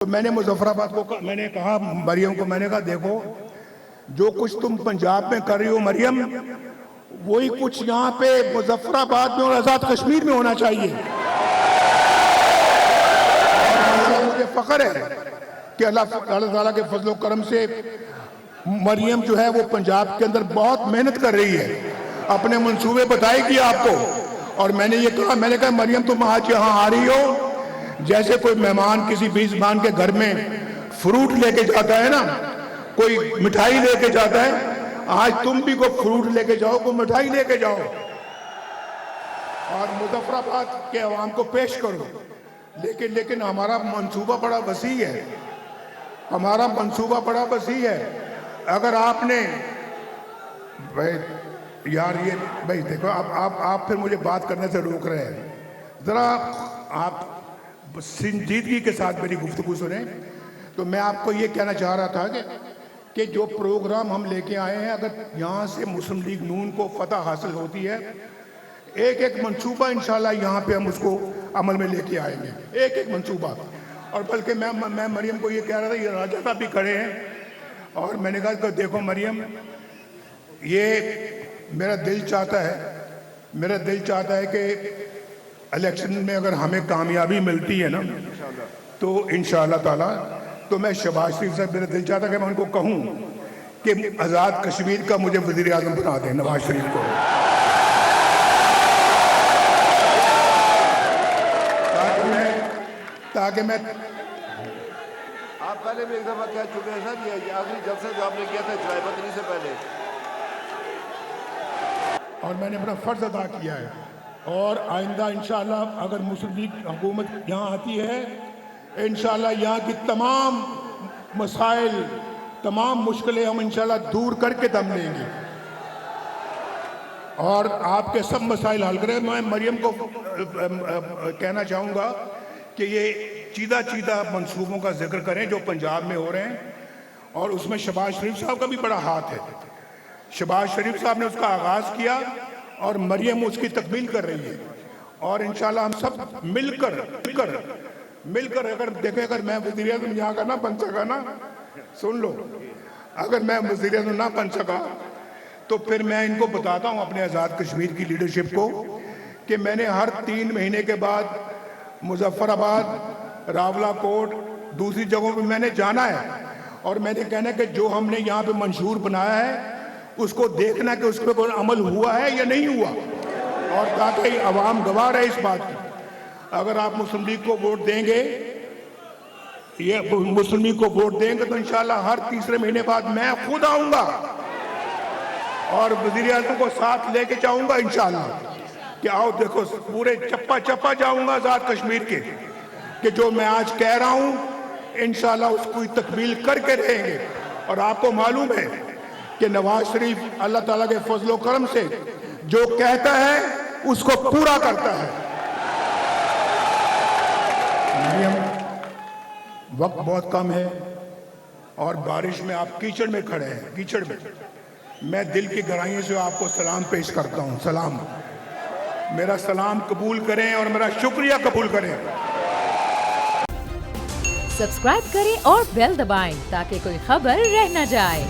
تو میں نے مظفرآباد کو میں نے کہا مریم کو، میں نے کہا دیکھو جو کچھ تم پنجاب میں کر رہی ہو مریم، وہی کچھ یہاں پہ مظفرآباد میں اور آزاد کشمیر میں ہونا چاہیے۔ مجھے فخر ہے کہ اللہ تعالیٰ کے فضل و کرم سے مریم جو ہے وہ پنجاب کے اندر بہت محنت کر رہی ہے، اپنے منصوبے بتائے گی آپ کو۔ اور میں نے یہ کہا، میں نے کہا مریم تم آج یہاں آ رہی ہو جیسے کوئی مہمان کسی میزبان کے گھر میں فروٹ لے کے جاتا ہے نا، کوئی مٹھائی لے کے جاتا ہے، آج تم بھی کوئی فروٹ لے کے جاؤ، کوئی مٹھائی لے کے جاؤ اور مظفرآباد کے عوام کو پیش کرو۔ لیکن ہمارا منصوبہ بڑا وسیع ہے، ہمارا منصوبہ بڑا وسیع ہے۔ اگر آپ نے یار یہ بھائی دیکھو، آپ پھر مجھے بات کرنے سے روک رہے ہیں، ذرا آپ سنجیدگی کے ساتھ میری گفتگو سنیں۔ تو میں آپ کو یہ کہنا چاہ رہا تھا کہ جو پروگرام ہم لے کے آئے ہیں، اگر یہاں سے مسلم لیگ نون کو فتح حاصل ہوتی ہے، ایک منصوبہ انشاءاللہ یہاں پہ ہم اس کو عمل میں لے کے آئیں گے، ایک منصوبہ۔ اور بلکہ میں مریم کو یہ کہہ رہا تھا، یہ راجہ صاحب بھی کھڑے ہیں، اور میں نے کہا کہ دیکھو مریم، یہ میرا دل چاہتا ہے کہ الیکشن میں اگر ہمیں کامیابی ملتی ہے نا تو انشاءاللہ تعالی تو میں شہباز شریف سے میرا دل چاہتا ہے کہ میں ان کو کہوں کہ آزاد کشمیر کا مجھے وزیر اعظم بنا دیں، نواز شریف کو، تاکہ میں آپ پہلے بھی ایک دفعہ کہہ چکے ہیں سر، یہ آخری جلسہ جو آپ نے کیا تھا چائے پتنی سے پہلے، اور میں نے اپنا فرض ادا کیا ہے۔ اور آئندہ انشاءاللہ اگر مسلم لیگ حکومت یہاں آتی ہے، انشاءاللہ یہاں کی تمام مسائل، تمام مشکلیں ہم انشاءاللہ دور کر کے دم لیں گے اور آپ کے سب مسائل حل کریں۔ میں مریم کو کہنا چاہوں گا کہ یہ چیدہ منصوبوں کا ذکر کریں جو پنجاب میں ہو رہے ہیں، اور اس میں شہباز شریف صاحب کا بھی بڑا ہاتھ ہے۔ شہباز شریف صاحب نے اس کا آغاز کیا اور مریم اس کی تکمیل کر رہی ہے، اور انشاءاللہ ہم سب مل کر اگر دیکھیں، اگر میں وزیر اعظم یہاں کا نہ بن سکا نا، سن لو، اگر میں وزیر اعظم نہ بن سکا تو پھر میں ان کو بتاتا ہوں اپنے آزاد کشمیر کی لیڈرشپ کو کہ میں نے ہر 3 مہینے کے بعد مظفرآباد، راولہ کوٹ، دوسری جگہوں پہ میں نے جانا ہے، اور میں نے کہنا ہے کہ جو ہم نے یہاں پہ منشور بنایا ہے اس کو دیکھنا کہ اس پہ کوئی عمل ہوا ہے یا نہیں ہوا، اور تاکہ عوام گواہ رہے اس بات کی۔ اگر آپ مسلم لیگ کو ووٹ دیں گے، مسلم لیگ کو ووٹ دیں گے تو انشاءاللہ ہر تیسرے مہینے بعد میں خود آؤں گا اور وزیر اعظم کو ساتھ لے کے جاؤں گا انشاءاللہ کہ آؤ دیکھو، پورے چپا جاؤں گا آزاد کشمیر کے، کہ جو میں آج کہہ رہا ہوں انشاءاللہ اس کو تکمیل کر کے رہیں گے۔ اور آپ کو معلوم ہے کہ نواز شریف اللہ تعالیٰ کے فضل و کرم سے جو کہتا ہے اس کو پورا کرتا ہے۔ وقت بہت کم ہے اور بارش میں آپ کیچڑ میں کھڑے ہیں، کیچڑ میں، میں دل کی گہرائیوں سے آپ کو سلام پیش کرتا ہوں۔ سلام، میرا سلام قبول کریں اور میرا شکریہ قبول کریں۔ سبسکرائب کریں اور بیل دبائیں تاکہ کوئی خبر رہ نہ جائے۔